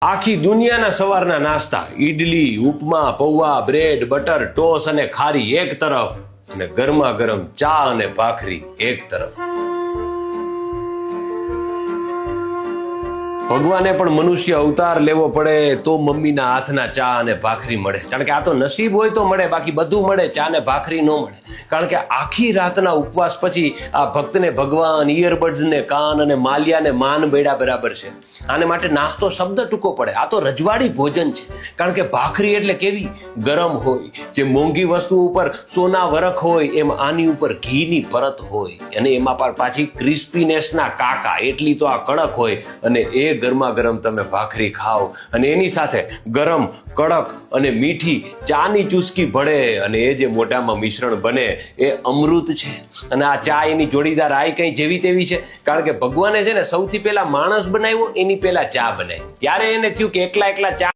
આખી દુનિયાના સવારના નાસ્તા ઈડલી, ઉપમા, પૌવા, બ્રેડ, બટર, ટોસ અને ખારી એક તરફ અને ગરમા ગરમ ચા અને ભાખરી એક તરફ। ભગવાને પણ મનુષ્ય અવતાર લેવો પડે તો મમ્મીના હાથના ચા અને ભાખરી મળે, કારણ કે આ તો નસીબ હોય તો મળે, બાકી બધું મળે, ચા ને ભાખરી ન મળે। કારણ કે આખી રાતના ઉપવાસ પછી આ ભક્તને ભગવાન ઈયરબડ્સને કાન અને માલિયાને માન બેડા બરાબર છે। આને માટે નાસ્તો શબ્દ ટૂંકો પડે, આ તો રજવાડી ભોજન છે। કારણ કે ભાખરી એટલે કેવી ગરમ હોય, જે મોંઘી વસ્તુ ઉપર સોના વરખ હોય એમ આની ઉપર ઘીની પરત હોય, અને એમાં પાછી ક્રિસ્પીનેસના કાકા, એટલી તો આ કડક હોય, અને એ ગરમા ગરમ તમે ભાખરી ખાઓ અને એની સાથે ગરમ કડક અને મીઠી ચાની ચુસ્કી ભળે, અને એ જે મોઢામાં મિશ્રણ બને એ અમૃત છે। અને આ ચા એની જોડીદાર આઈ કઈ જેવી તેવી છે, કારણ કે ભગવાને છે ને સૌથી પહેલા માણસ બનાવ્યો, એની પહેલા ચા બનાવી, ત્યારે એને થયું કે એકલા ચા